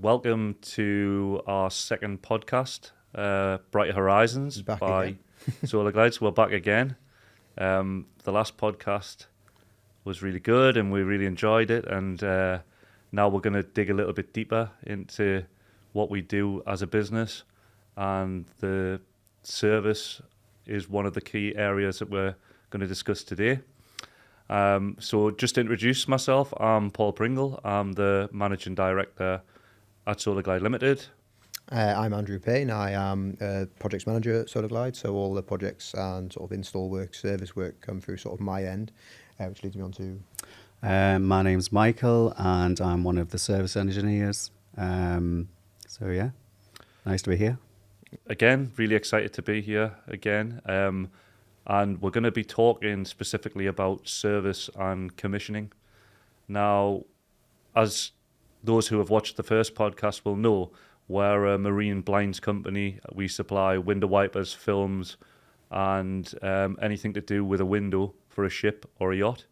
welcome to our second podcast, Brighter Horizons Back by again. Solarglide. So we're back again. The last podcast was really good and we really enjoyed it, and now we're going to dig a little bit deeper into what we do as a business, and the service is one of the key areas that we're going to discuss today. So just to introduce myself, I'm Paul Pringle. I'm the Managing Director at Solarglide Limited. I'm Andrew Payne. I am a projects manager at Solarglide, so all the projects and sort of install work, service work come through sort of my end, which leads me on to... My name's Michael and I'm one of the service engineers. So yeah, nice to be here. Again, really excited to be here again. And we're going to be talking specifically about service and commissioning. Now, as those who have watched the first podcast will know, we're a marine blinds company. We supply window wipers, films, and anything to do with a window for a ship or a yacht.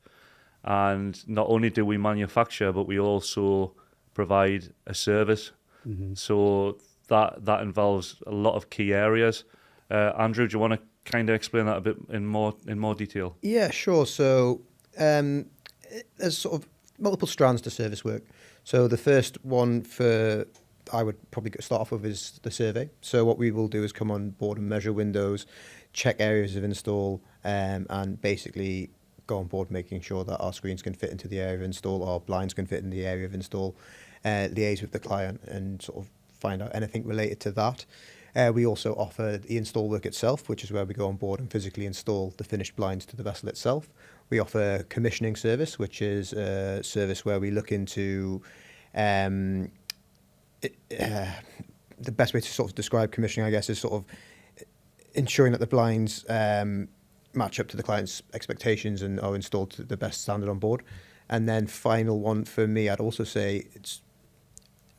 And not only do we manufacture, but we also provide a service. Mm-hmm. So that involves a lot of key areas. Andrew, do you want to kind of explain that a bit in more detail? Yeah, sure. So there's sort of multiple strands to service work. So the first one I would probably start off with is the survey. So what we will do is come on board and measure windows, check areas of install, and basically go on board making sure that our screens can fit into the area of install, our blinds can fit in the area of install, liaise with the client and sort of find out anything related to that. We also offer the install work itself, which is where we go on board and physically install the finished blinds to the vessel itself. We offer commissioning service, which is a service where we look into the best way to sort of describe commissioning, I guess, is sort of ensuring that the blinds match up to the client's expectations and are installed to the best standard on board. And then final one for me, I'd also say it's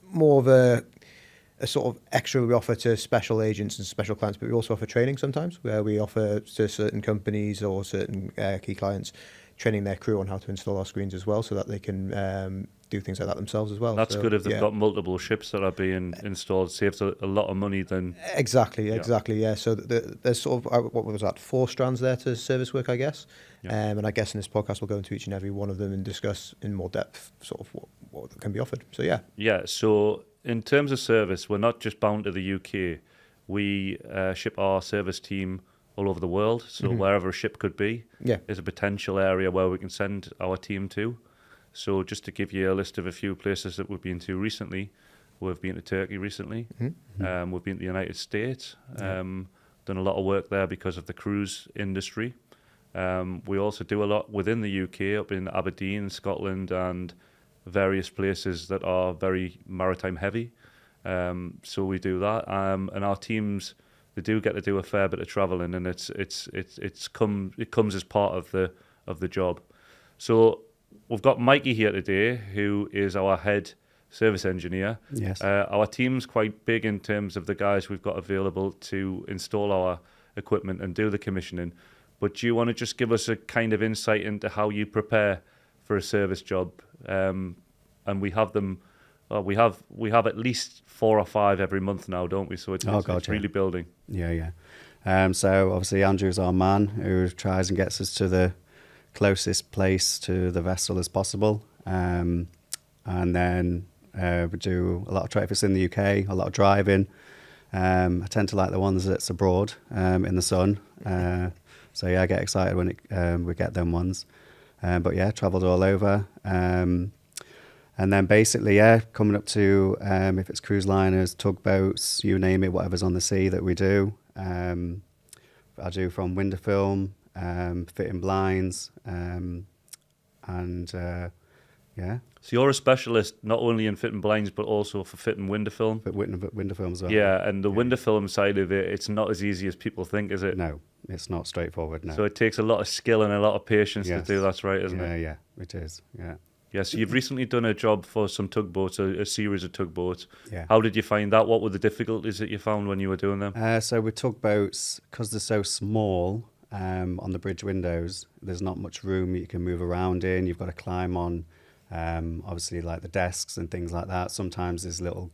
more of a sort of extra we offer to special agents and special clients, but we also offer training sometimes, where we offer to certain companies or certain key clients training their crew on how to install our screens as well, so that they can do things like that themselves as well. That's good if they've got multiple ships that are being installed. Saves a lot of money then. Exactly. Yeah. So there's sort of, what was that, 4 strands there to service work, I guess. Yeah. And I guess in this podcast we'll go into each and every one of them and discuss in more depth sort of what can be offered. So yeah. Yeah. So in terms of service, we're not just bound to the UK. We ship our service team all over the world. So wherever a ship could be is a potential area where we can send our team to. So just to give you a list of a few places that we've been to recently, we've been to Turkey recently. Mm-hmm. We've been to the United States. Done a lot of work there because of the cruise industry. We also do a lot within the UK, up in Aberdeen, Scotland, and various places that are very maritime heavy. So we do that, and our teams, they do get to do a fair bit of travelling, and it comes as part of the job. So we've got Mikey here today, who is our head service engineer. Yes. Our team's quite big in terms of the guys we've got available to install our equipment and do the commissioning. But do you want to just give us a kind of insight into how you prepare for a service job? And we have them. We have at least 4 or 5 every month now, don't we? So it's really building. Yeah. So obviously Andrew's our man who tries and gets us to the closest place to the vessel as possible. And then we do a lot of trade. If it's in the UK, a lot of driving. I tend to like the ones that's abroad in the sun. So yeah, I get excited when we get them ones. But yeah, travelled all over. And then basically, coming up to if it's cruise liners, tugboats, you name it, whatever's on the sea that we do. I do from window film, fitting blinds, So you're a specialist not only in fitting blinds but also for fitting window film. But window film as well. Yeah, and the window film side of it, it's not as easy as people think, is it? No, it's not straightforward. No. So it takes a lot of skill and a lot of patience to do. That's right, isn't it? Yeah, it is. Yeah. Yeah, so you've recently done a job for some tugboats, a series of tugboats. Yeah. How did you find that? What were the difficulties that you found when you were doing them? So with tugboats, because they're so small on the bridge windows, there's not much room you can move around in. You've got to climb on Obviously, like the desks and things like that. Sometimes there's little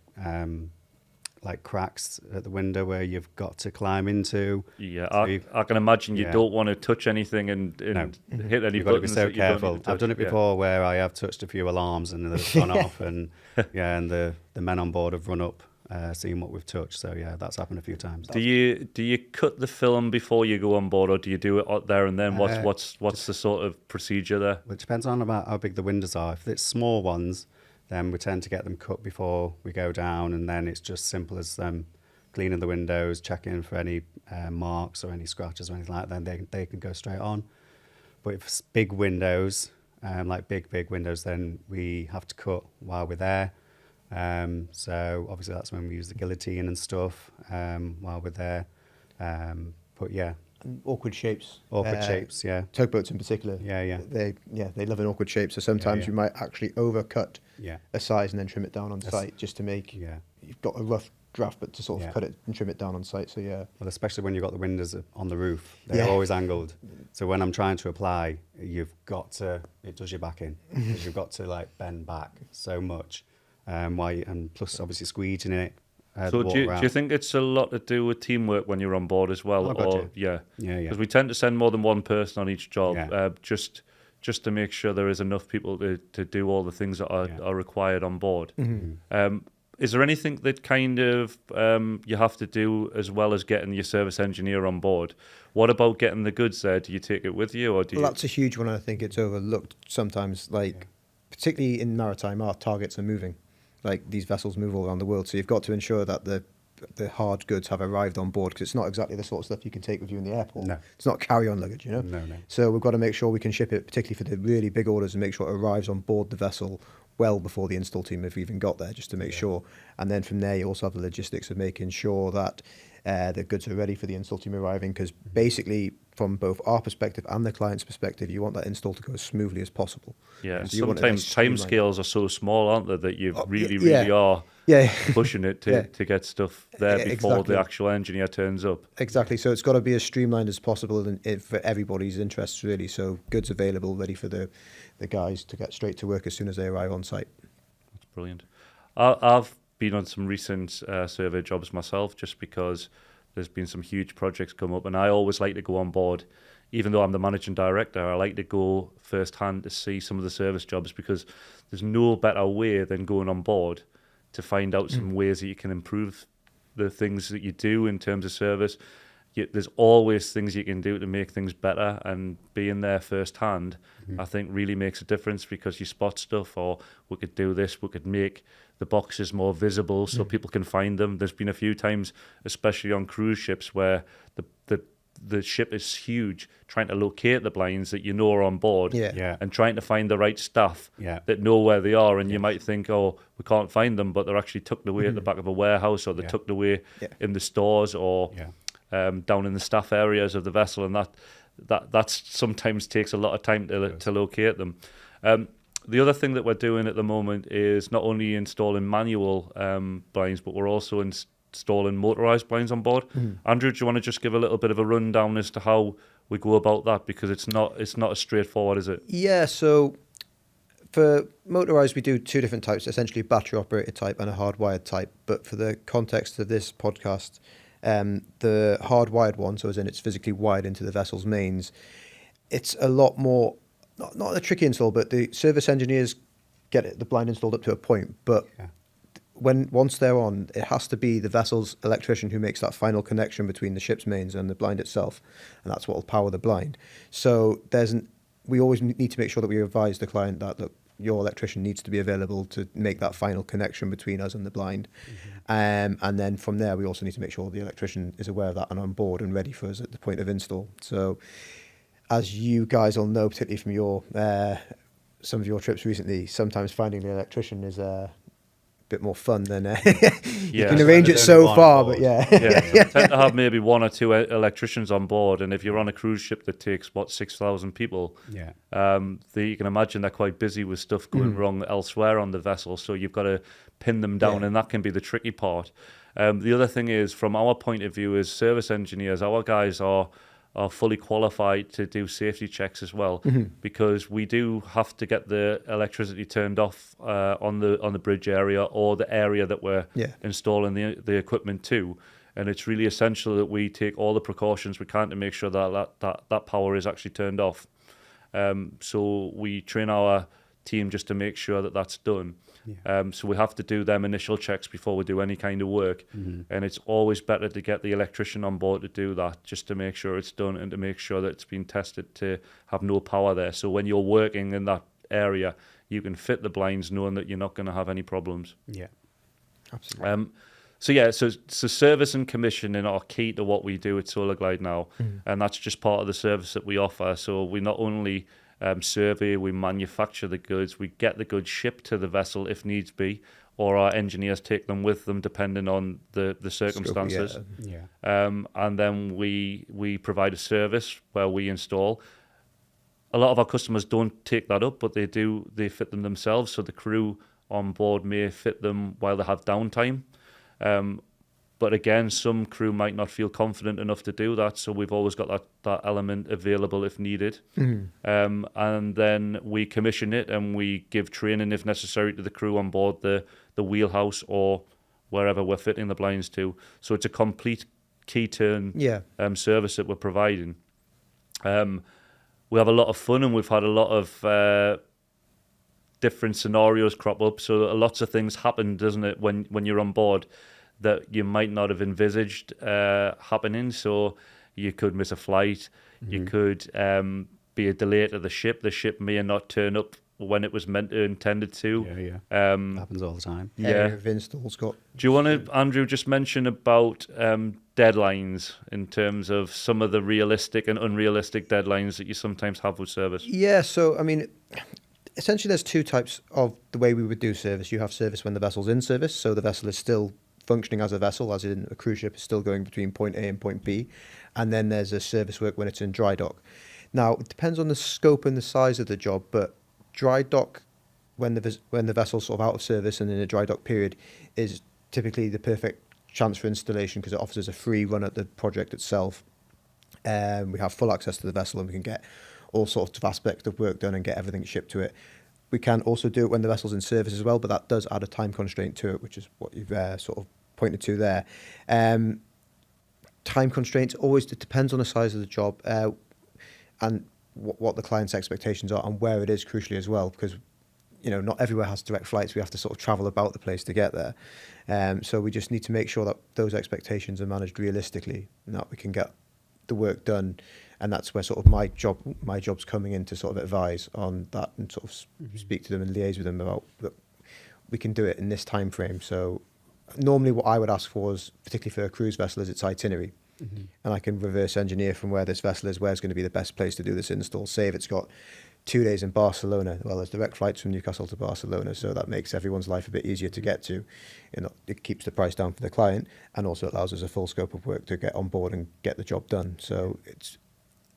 like cracks at the window where you've got to climb into. Yeah, so I can imagine you don't want to touch anything and hit any you've buttons. You've got to be so careful. I've done it before where I have touched a few alarms and they've gone off, and and the men on board have run up, seeing what we've touched. So yeah, that's happened a few times. Do you cut the film before you go on board, or do you do it out there and then? What's the sort of procedure there? Well, it depends on about how big the windows are. If it's small ones, then we tend to get them cut before we go down, and then it's just simple as cleaning the windows, checking for any marks or any scratches or anything like that. Then they can go straight on. But if it's big windows, like big windows, then we have to cut while we're there. So obviously that's when we use the guillotine and stuff while we're there. But yeah. And awkward shapes. Shapes, yeah. Tugboats in particular. Yeah. They love an awkward shape. So sometimes you might actually overcut a size and then trim it down on site just to make you've got a rough draft, but to sort of cut it and trim it down on site. So yeah. Well, especially when you've got the windows on the roof, they're always angled. So when I'm trying to apply, it does your back in because you've got to like bend back so much. And plus obviously squeezing it. So do you think it's a lot to do with teamwork when you're on board as well? Yeah. Because we tend to send more than one person on each job, just to make sure there is enough people to do all the things that are required on board. Mm-hmm. Is there anything that kind of you have to do as well as getting your service engineer on board? What about getting the goods there? Do you take it with you, or do you? That's a huge one. I think it's overlooked sometimes. Particularly in maritime, our targets are moving. Like these vessels move all around the world, so you've got to ensure that the hard goods have arrived on board, because it's not exactly the sort of stuff you can take with you in the airport. No. It's not carry-on luggage, No. So we've got to make sure we can ship it, particularly for the really big orders, and make sure it arrives on board the vessel well before the install team have even got there, just to make sure. And then from there, you also have the logistics of making sure that the goods are ready for the install team arriving, because basically, from both our perspective and the client's perspective, you want that install to go as smoothly as possible. Yeah, so sometimes timescales are so small, aren't they, that you really are pushing it to get stuff there before the actual engineer turns up. Exactly, so it's got to be as streamlined as possible for everybody's interests, really, so goods available, ready for the guys to get straight to work as soon as they arrive on site. That's brilliant. I've been on some recent survey jobs myself, just because there's been some huge projects come up, and I always like to go on board. Even though I'm the managing director, I like to go firsthand to see some of the service jobs, because there's no better way than going on board to find out some ways that you can improve the things that you do in terms of service. There's always things you can do to make things better, and being there firsthand, I think really makes a difference, because you spot stuff, or we could do this, we could make the boxes more visible so people can find them. There's been a few times, especially on cruise ships, where the ship is huge, trying to locate the blinds that are on board, and trying to find the right staff that know where they are. And you might think, oh, we can't find them, but they're actually tucked away at the back of a warehouse, or they're tucked away in the stores, or down in the staff areas of the vessel, and that sometimes takes a lot of time to locate them. The other thing that we're doing at the moment is not only installing manual blinds, but we're also installing motorized blinds on board. Andrew, do you want to just give a little bit of a rundown as to how we go about that? Because it's not as straightforward, is it? Yeah, so for motorized, we do two different types, essentially a battery operated type and a hardwired type. But for the context of this podcast, the hardwired one, so as in it's physically wired into the vessel's mains, it's a lot more, not a tricky install, but the service engineers get the blind installed up to a point. But once they're on, it has to be the vessel's electrician who makes that final connection between the ship's mains and the blind itself, and that's what will power the blind. So we always need to make sure that we advise the client that, look, your electrician needs to be available to make that final connection between us and the blind. And then from there, we also need to make sure the electrician is aware of that and on board and ready for us at the point of install. So as you guys all know, particularly from your some of your trips recently, sometimes finding the electrician is a bit more fun than you can arrange it so far, but we tend to have maybe one or two electricians on board, and if you're on a cruise ship that takes 6,000 people, you can imagine they're quite busy with stuff going wrong elsewhere on the vessel, so you've got to pin them down, and that can be the tricky part. The other thing is, from our point of view as service engineers, our guys are are fully qualified to do safety checks as well, because we do have to get the electricity turned off on the bridge area or the area that we're installing the equipment to, and it's really essential that we take all the precautions we can to make sure that power is actually turned off. So we train our team just to make sure that that's done. So we have to do them initial checks before we do any kind of work, and it's always better to get the electrician on board to do that, just to make sure it's done and to make sure that it's been tested to have no power there. So when you're working in that area, you can fit the blinds knowing that you're not going to have any problems. Yeah, absolutely. So service and commissioning are key to what we do at Solarglide now, and that's just part of the service that we offer. So we not only survey, we manufacture the goods, we get the goods shipped to the vessel if needs be, or our engineers take them with them depending on the circumstances. Scope, and then we provide a service where we install. A lot of our customers don't take that up, but they fit them themselves, so the crew on board may fit them while they have downtime. But again, some crew might not feel confident enough to do that, so we've always got that element available if needed. And then we commission it and we give training if necessary to the crew on board the wheelhouse or wherever we're fitting the blinds to. So it's a complete key turn service that we're providing. We have a lot of fun, and we've had a lot of different scenarios crop up. So lots of things happen, doesn't it, when you're on board, that you might not have envisaged happening. So you could miss a flight, you could be a delay to the ship. The ship may not turn up when it was intended to. Happens all the time. Area of installs got. Do you want to, Andrew, just mention about deadlines in terms of some of the realistic and unrealistic deadlines that you sometimes have with service? Yeah, so I mean, essentially there's two types of the way we would do service. You have service when the vessel's in service, so the vessel is still functioning as a vessel, as in a cruise ship is still going between point A and point B. And then there's a service work when it's in dry dock. Now, it depends on the scope and the size of the job, but dry dock, when the vessel's sort of out of service and in a dry dock period, is typically the perfect chance for installation because it offers us a free run at the project itself. We have full access to the vessel and we can get all sorts of aspects of work done and get everything shipped to it. We can also do it when the vessel's in service as well, but that does add a time constraint to it, which is what you've sort of pointed to there. Time constraints, always it depends on the size of the job and what the client's expectations are and where it is, crucially as well, because not everywhere has direct flights. We have to sort of travel about the place to get there. So we just need to make sure that those expectations are managed realistically and that we can get the work done. And that's where sort of my job's coming in to sort of advise on that and sort of speak to them and liaise with them about that we can do it in this time frame. So normally what I would ask for is, particularly for a cruise vessel, is its itinerary. And I can reverse engineer from where this vessel is, where's going to be the best place to do this install. Say if it's got 2 days in Barcelona, well, there's direct flights from Newcastle to Barcelona, so that makes everyone's life a bit easier to get to. It keeps the price down for the client and also allows us a full scope of work to get on board and get the job done. So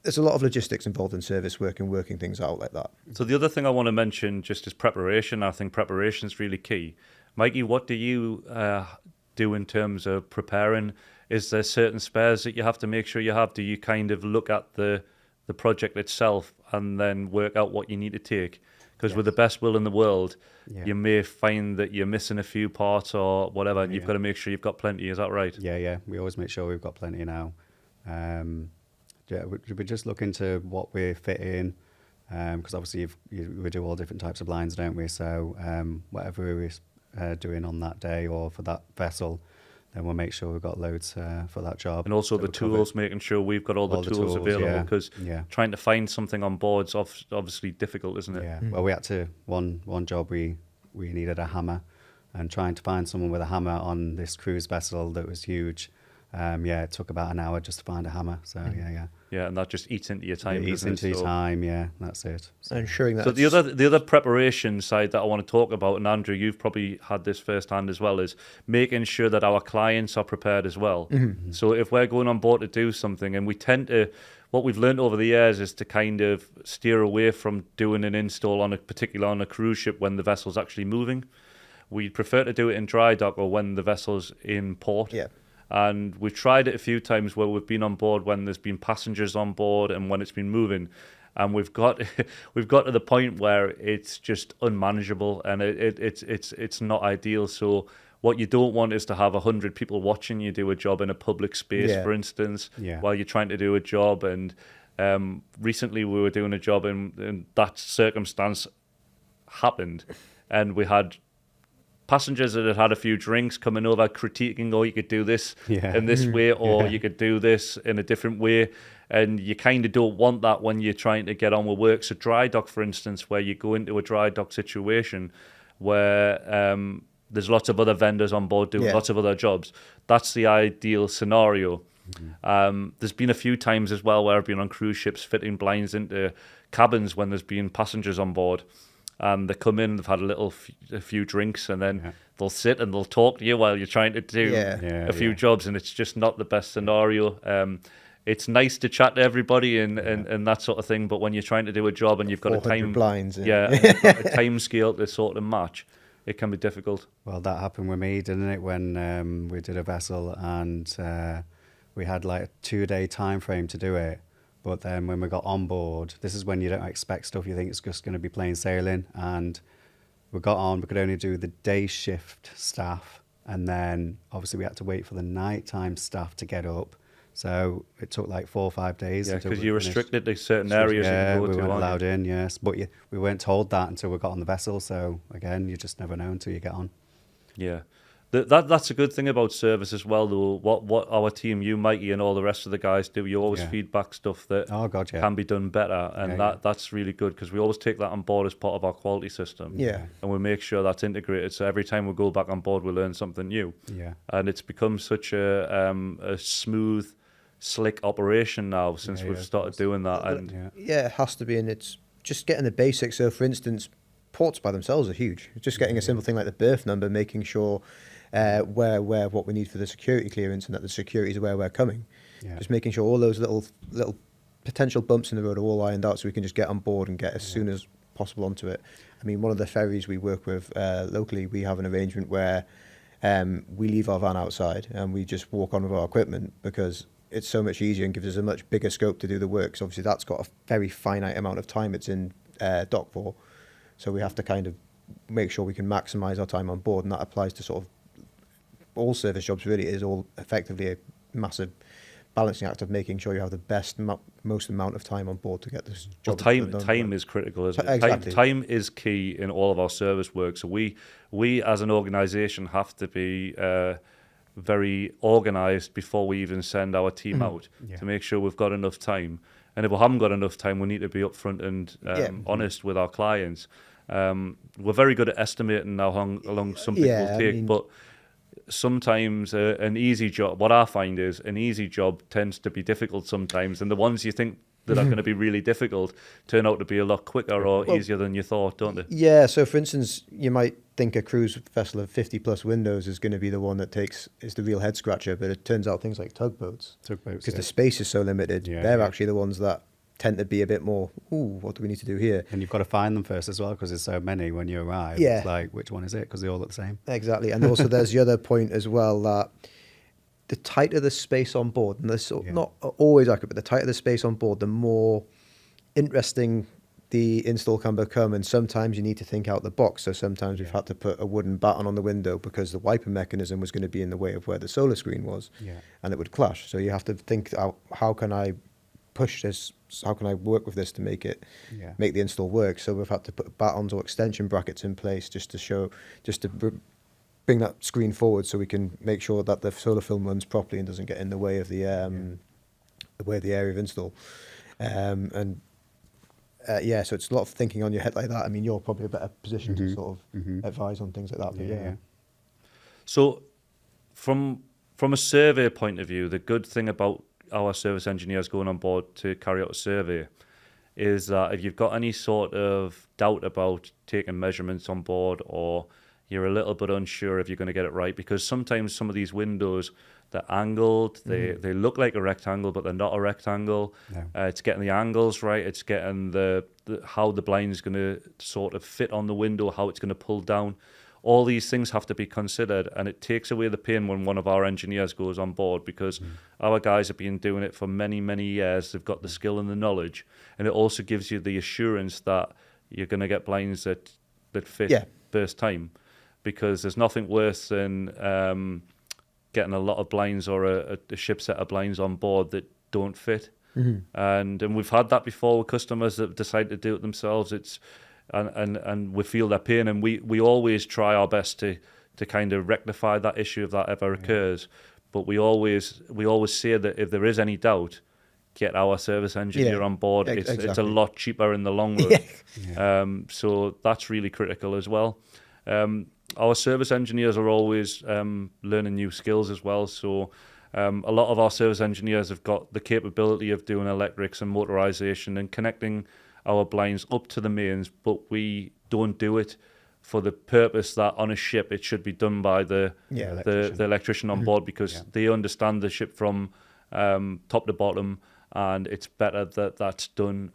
there's a lot of logistics involved in service work and working things out like that. So the other thing I want to mention just is preparation. I think preparation is really key. Mikey, what do you do in terms of preparing? Is there certain spares that you have to make sure you have? Do you kind of look at the project itself and then work out what you need to take? Because with the best will in the world, you may find that you're missing a few parts or whatever, and you've got to make sure you've got plenty. Is that right? Yeah. We always make sure we've got plenty now. We're just looking to what we're fitting, because obviously we do all different types of blinds, don't we? So whatever we're doing on that day or for that vessel, then we'll make sure we've got loads for that job. And also the tools, making sure we've got all the tools available, because trying to find something on board's obviously difficult, isn't it? Yeah. Well, we had to, one job we needed a hammer, and trying to find someone with a hammer on this cruise vessel that was huge. It took about an hour just to find a hammer. So yeah, and that just eats into your time. It eats into your time. Yeah, that's it. So ensuring that. So the other preparation side that I want to talk about, and Andrew, you've probably had this firsthand as well, is making sure that our clients are prepared as well. So if we're going on board to do something, and we tend to, what we've learned over the years is to kind of steer away from doing an install on a cruise ship when the vessel's actually moving. We prefer to do it in dry dock or when the vessel's in port. Yeah. And we've tried it a few times where we've been on board when there's been passengers on board and when it's been moving. And we've got to the point where it's just unmanageable, and it's not ideal. So what you don't want is to have 100 people watching you do a job in a public space, for instance, while you're trying to do a job. And recently we were doing a job and that circumstance happened, and we had passengers that had had a few drinks coming over critiquing, oh, you could do this in this way, or you could do this in a different way. And you kind of don't want that when you're trying to get on with work. So dry dock, for instance, where you go into a dry dock situation where there's lots of other vendors on board doing lots of other jobs, that's the ideal scenario. There's been a few times as well where I've been on cruise ships fitting blinds into cabins when there's been passengers on board. And they come in, they've had a few drinks, and then they'll sit and they'll talk to you while you're trying to do a few jobs, and it's just not the best scenario. It's nice to chat to everybody and that sort of thing, but when you're trying to do a job and you've got a time blinds, and you've got a time scale to sort of match, it can be difficult. Well, that happened with me, didn't it? When we did a vessel and we had like a 2-day time frame to do it. But then when we got on board, this is when you don't expect stuff. You think it's just going to be plain sailing. And we got on, we could only do the day shift staff. And then obviously we had to wait for the nighttime staff to get up. So it took like 4 or 5 days. Yeah, because you're restricted to certain areas. Yeah, we weren't allowed in, yes. But we weren't told that until we got on the vessel. So again, you just never know until you get on. Yeah. That's a good thing about service as well, though. What our team, you, Mikey, and all the rest of the guys do, you always feedback stuff that can be done better, and that's really good because we always take that on board as part of our quality system. Yeah, and we make sure that's integrated. So every time we go back on board, we learn something new. Yeah, and it's become such a smooth, slick operation now since we've started doing that. And it has to be, and it's just getting the basics. So, for instance, ports by themselves are huge. Just getting a simple thing like the berth number, making sure where what we need for the security clearance and that the security is where we're coming. Just making sure all those little potential bumps in the road are all ironed out so we can just get on board and get as soon as possible onto it. I mean, one of the ferries we work with locally, we have an arrangement where we leave our van outside and we just walk on with our equipment because it's so much easier and gives us a much bigger scope to do the work. So obviously that's got a very finite amount of time it's in dock for. So we have to kind of make sure we can maximise our time on board, and that applies to sort of all service jobs. Really, it is all effectively a massive balancing act of making sure you have the most amount of time on board to get this job done. Time is critical, isn't it? Exactly. Time is key in all of our service work. So we as an organisation have to be very organised before we even send our team out to make sure we've got enough time. And if we haven't got enough time, we need to be upfront and honest with our clients. We're very good at estimating how long something will take, but sometimes an easy job, what I find is an easy job tends to be difficult sometimes, and the ones you think that are going to be really difficult turn out to be a lot quicker or easier than you thought, don't they? Yeah, so for instance, you might think a cruise vessel of 50 plus windows is going to be the one that is the real head scratcher, but it turns out things like tugboats, because the space is so limited, they're actually the ones that tend to be a bit more, what do we need to do here? And you've got to find them first as well, because there's so many when you arrive. Yeah. It's like, which one is it? Because they all look the same. Exactly. And also there's the other point as well, that the tighter the space on board, and this not always accurate, but the tighter the space on board, the more interesting the install can become. And sometimes you need to think out the box. So sometimes we've had to put a wooden batten on the window because the wiper mechanism was going to be in the way of where the solar screen was, and it would clash. So you have to think out, how can I push this? How can I work with this to make the install work? So we've had to put battens or extension brackets in place just to bring that screen forward so we can make sure that the solar film runs properly and doesn't get in the way of the area of install. So it's a lot of thinking on your head like that. I mean, you're probably a better position to sort of advise on things like that. But So from a survey point of view, the good thing about our service engineers going on board to carry out a survey is that if you've got any sort of doubt about taking measurements on board, or you're a little bit unsure if you're going to get it right, because sometimes some of these windows, they're angled, they look like a rectangle, but they're not a rectangle. It's getting the angles right, it's getting the how the blind is going to sort of fit on the window, how it's going to pull down. all these things have to be considered, and it takes away the pain when one of our engineers goes on board, because our guys have been doing it for many, many years. They've got the skill and the knowledge, and it also gives you the assurance that you're going to get blinds that fit first time, because there's nothing worse than getting a lot of blinds or a ship set of blinds on board that don't fit. And we've had that before with customers that decide to do it themselves. And we feel their pain, and we always try our best to kind of rectify that issue if that ever occurs. But we always say that if there is any doubt, get our service engineer on board. It's a lot cheaper in the long run. So that's really critical as well. Our service engineers are always learning new skills as well. So a lot of our service engineers have got the capability of doing electrics and motorization and connecting our blinds up to the mains, but we don't do it for the purpose that on a ship it should be done by the electrician on board, because they understand the ship from top to bottom, and it's better that that's done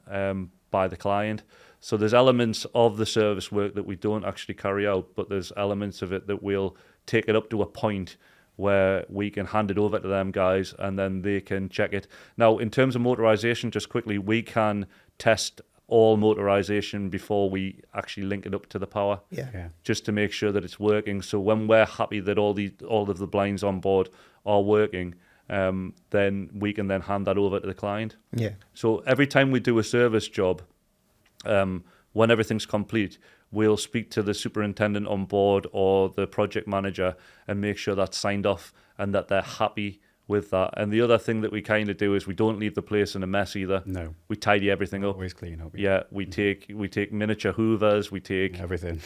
by the client. So there's elements of the service work that we don't actually carry out, but there's elements of it that we'll take it up to a point where we can hand it over to them guys, and then they can check it. Now, in terms of motorization, just quickly, we can test all motorization before we actually link it up to the power, just to make sure that it's working. So when we're happy that all of the blinds on board are working, then we can then hand that over to the client. So every time we do a service job, when everything's complete, we'll speak to the superintendent on board or the project manager and make sure that's signed off and that they're happy with that. And the other thing that we kind of do is we don't leave the place in a mess either. No. We tidy everything up. Always clean up. Yeah, we take miniature hoovers, we take everything.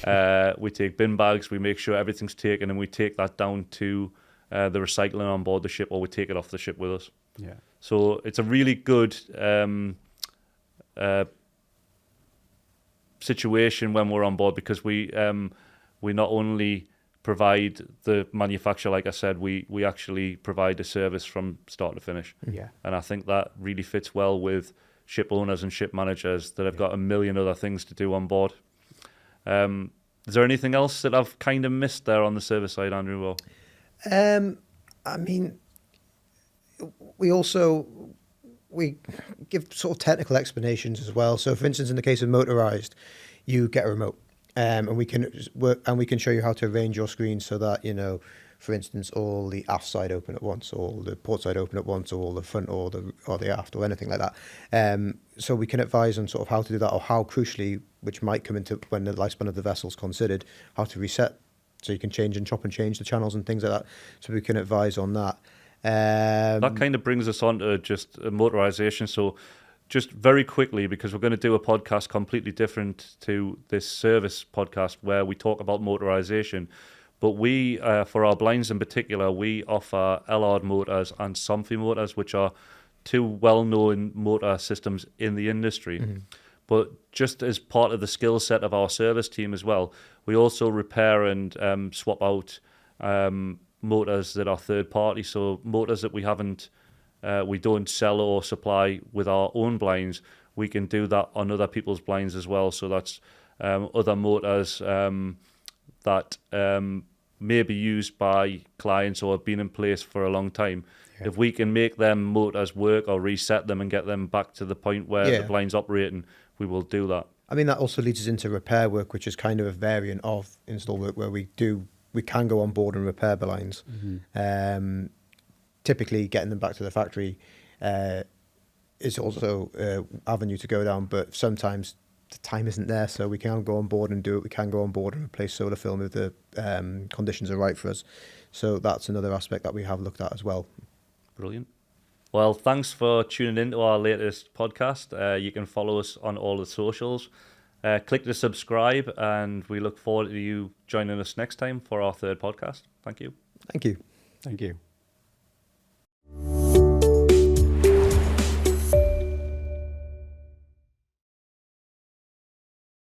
We take bin bags, we make sure everything's taken, and we take that down to the recycling on board the ship, or we take it off the ship with us. Yeah. So it's a really good situation when we're on board, because we not only provide the manufacturer, like I said, we actually provide a service from start to finish. Yeah. And I think that really fits well with ship owners and ship managers that have got a million other things to do on board. Is there anything else that I've kind of missed there on the service side, Andrew? I mean, we give sort of technical explanations as well. So, for instance, in the case of Motorized, you get a remote, and we can work, and we can show you how to arrange your screen so that, you know, for instance, all the aft side open at once, or all the port side open at once, or all the front or the aft, or anything like that. So we can advise on sort of how to do that, or how crucially, which might come into when the lifespan of the vessel's considered, how to reset, so you can change and chop and change the channels and things like that. So we can advise on that. That kind of brings us on to just motorization. So just very quickly, because we're going to do a podcast completely different to this service podcast where we talk about motorization. But we, for our blinds in particular, we offer Ellard motors and Somfy motors, which are two well-known motor systems in the industry. Mm-hmm. But just as part of the skill set of our service team as well, we also repair and swap out motors that are third party. So motors that we don't sell or supply with our own blinds, we can do that on other people's blinds as well. So that's other motors that may be used by clients or have been in place for a long time. Yeah. If we can make them motors work or reset them and get them back to the point where the blind's operating, we will do that. I mean, that also leads us into repair work, which is kind of a variant of install work where we can go on board and repair blinds. Mm-hmm. Typically, getting them back to the factory is also an avenue to go down, but sometimes the time isn't there, so we can go on board and do it. We can go on board and replace solar film if the conditions are right for us. So that's another aspect that we have looked at as well. Brilliant. Well, thanks for tuning in to our latest podcast. You can follow us on all the socials. Click to subscribe, and we look forward to you joining us next time for our third podcast. Thank you. Thank you. Thank you.